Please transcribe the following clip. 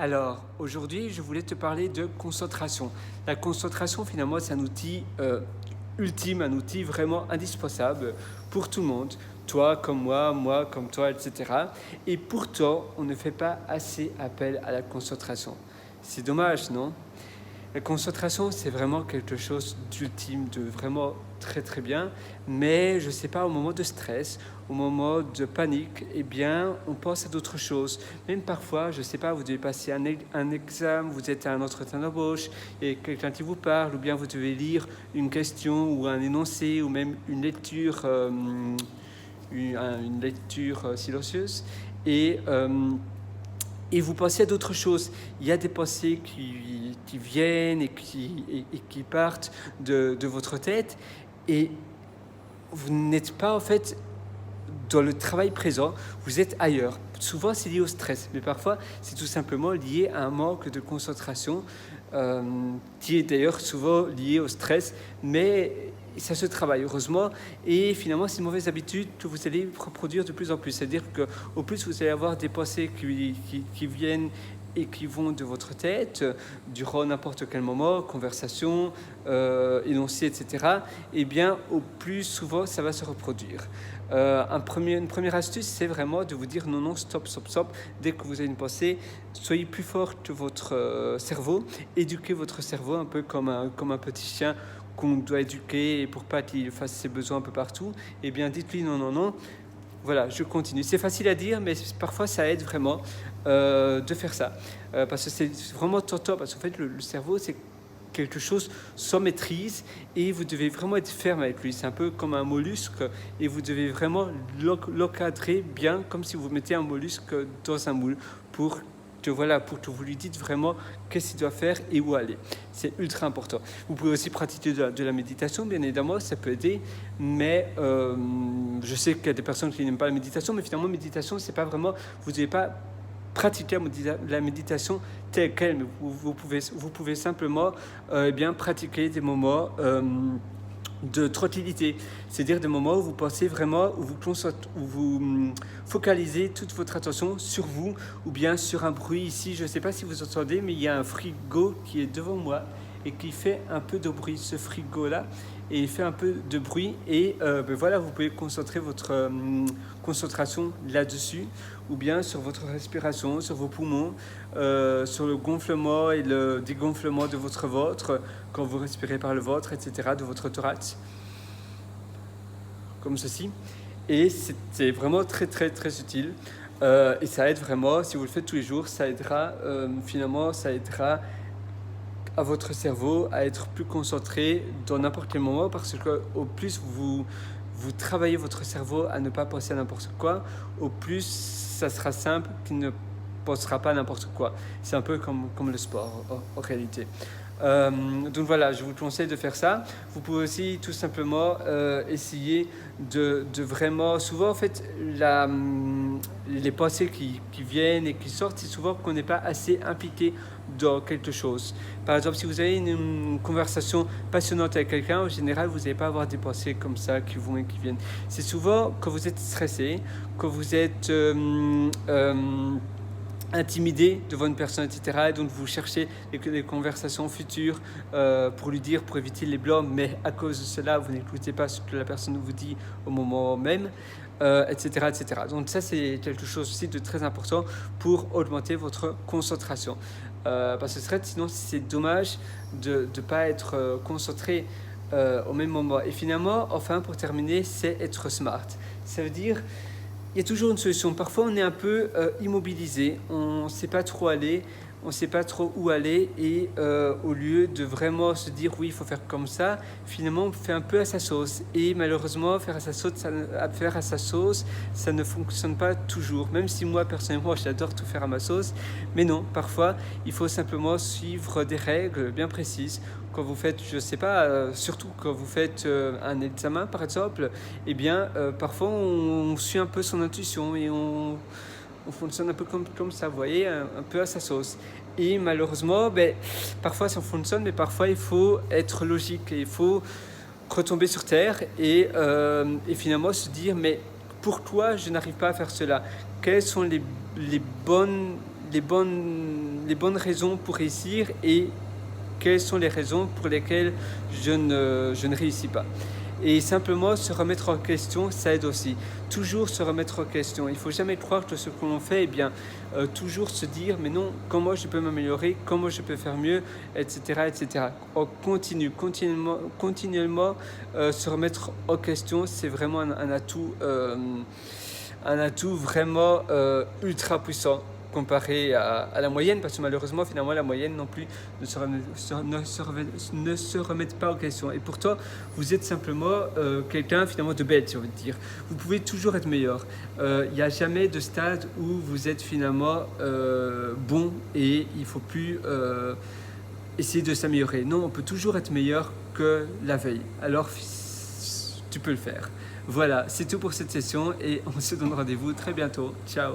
Alors, aujourd'hui, je voulais te parler de concentration. La concentration, finalement, c'est un outil ultime, un outil vraiment indispensable pour tout le monde. Toi comme moi comme toi, etc. Et pourtant, on ne fait pas assez appel à la concentration. C'est dommage, non? La concentration, c'est vraiment quelque chose d'ultime, de vraiment très très bien. Mais je ne sais pas, au moment de stress, au moment de panique, eh bien, on pense à d'autres choses. Même parfois, je ne sais pas, vous devez passer un examen, vous êtes à un entretien d'embauche et quelqu'un qui vous parle, ou bien vous devez lire une question ou un énoncé, ou même une lecture, une lecture silencieuse. Et et vous pensez à d'autres choses. Il y a des pensées qui viennent et qui partent de votre tête, et vous n'êtes pas en fait dans le travail présent, vous êtes ailleurs. Souvent c'est lié au stress, mais parfois c'est tout simplement lié à un manque de concentration, euh, qui est d'ailleurs souvent lié au stress, mais ça se travaille heureusement, et finalement c'est une mauvaise habitude que vous allez reproduire de plus en plus. C'est-à-dire qu'au plus vous allez avoir des pensées qui viennent et qui vont de votre tête durant n'importe quel moment, conversation, énoncé, etc., et bien au plus souvent ça va se reproduire. Une première astuce, c'est vraiment de vous dire non, non, stop, stop, stop. Dès que vous avez une pensée, soyez plus fort que votre cerveau. Éduquez votre cerveau un peu comme un petit chien qu'on doit éduquer pour pas qu'il fasse ses besoins un peu partout. Eh bien, dites-lui non, non, non. Voilà, je continue. C'est facile à dire, mais parfois ça aide vraiment de faire ça. Parce que c'est vraiment tentant, parce qu'en fait, le cerveau, c'est quelque chose sans maîtrise, et vous devez vraiment être ferme avec lui. C'est un peu comme un mollusque, et vous devez vraiment l'encadrer bien, comme si vous mettiez un mollusque dans un moule, pour pour que vous lui dites vraiment qu'est-ce qu'il doit faire et où aller. C'est ultra important. Vous pouvez aussi pratiquer de la méditation, bien évidemment, ça peut aider, mais je sais qu'il y a des personnes qui n'aiment pas la méditation, mais finalement, méditation, c'est pas vraiment, vous ne devez pas pratiquer la méditation telle qu'elle, mais vous pouvez simplement pratiquer des moments de tranquillité, c'est-à-dire des moments où vous pensez vraiment, où vous focalisez toute votre attention sur vous, ou bien sur un bruit. Ici, je ne sais pas si vous entendez, mais il y a un frigo qui est devant moi et qui fait un peu de bruit, ce frigo-là, et il fait un peu de bruit, et voilà, vous pouvez concentrer votre concentration là-dessus, ou bien sur votre respiration, sur vos poumons, sur le gonflement et le dégonflement de votre ventre quand vous respirez par le ventre, etc., de votre thorax, comme ceci. Et c'est vraiment très très très utile, et ça aide vraiment. Si vous le faites tous les jours, ça aidera, finalement ça aidera à votre cerveau à être plus concentré dans n'importe quel moment, parce que au plus vous travaillez votre cerveau à ne pas penser à n'importe quoi, au plus ça sera simple qu'il ne pensera pas à n'importe quoi. C'est un peu comme le sport en réalité. Donc voilà, je vous conseille de faire ça. Vous pouvez aussi tout simplement essayer de vraiment... Souvent, en fait, les pensées qui viennent et qui sortent, c'est souvent qu'on n'est pas assez impliqué dans quelque chose. Par exemple, si vous avez une conversation passionnante avec quelqu'un, en général, vous n'allez pas avoir des pensées comme ça qui vont et qui viennent. C'est souvent quand vous êtes stressé, quand vous êtes... intimidé devant une personne, etc. Et donc vous cherchez des conversations futures pour lui dire, pour éviter les blancs, mais à cause de cela, vous n'écoutez pas ce que la personne vous dit au moment même, etc., etc. Donc ça, c'est quelque chose aussi de très important pour augmenter votre concentration. Parce que sinon, c'est dommage de ne pas être concentré au même moment. Et finalement, enfin, pour terminer, c'est être smart. Ça veut dire il y a toujours une solution. Parfois, on est un peu immobilisé, on ne sait pas trop aller, on ne sait pas trop où aller, et au lieu de vraiment se dire oui, il faut faire comme ça, finalement, on fait un peu à sa sauce. Et malheureusement, faire à sa sauce, ça ne fonctionne pas toujours. Même si moi, personnellement, j'adore tout faire à ma sauce, mais non, parfois, il faut simplement suivre des règles bien précises. Quand vous faites, je ne sais pas, surtout quand vous faites un examen par exemple, eh bien parfois on suit un peu son intuition et on fonctionne un peu comme ça, vous voyez, un peu à sa sauce. Et malheureusement, parfois ça fonctionne, mais parfois il faut être logique et il faut retomber sur terre et finalement se dire mais pourquoi je n'arrive pas à faire cela? Quelles sont les bonnes les bonnes raisons pour réussir et quelles sont les raisons pour lesquelles je ne réussis pas. Et simplement se remettre en question, ça aide aussi. Toujours se remettre en question. Il ne faut jamais croire que ce que l'on fait, eh bien, toujours se dire, mais non, comment je peux m'améliorer, comment je peux faire mieux, etc. etc. On continue, continuellement se remettre en question, c'est vraiment un atout vraiment ultra puissant comparé à la moyenne, parce que malheureusement, finalement, la moyenne non plus ne se remettent pas en question. Et pourtant, vous êtes simplement quelqu'un finalement de bête, j'ai envie de dire. Vous pouvez toujours être meilleur. Il n'y a jamais de stade où vous êtes finalement bon et il ne faut plus essayer de s'améliorer. Non, on peut toujours être meilleur que la veille. Alors, tu peux le faire. Voilà, c'est tout pour cette session et on se donne rendez-vous très bientôt. Ciao!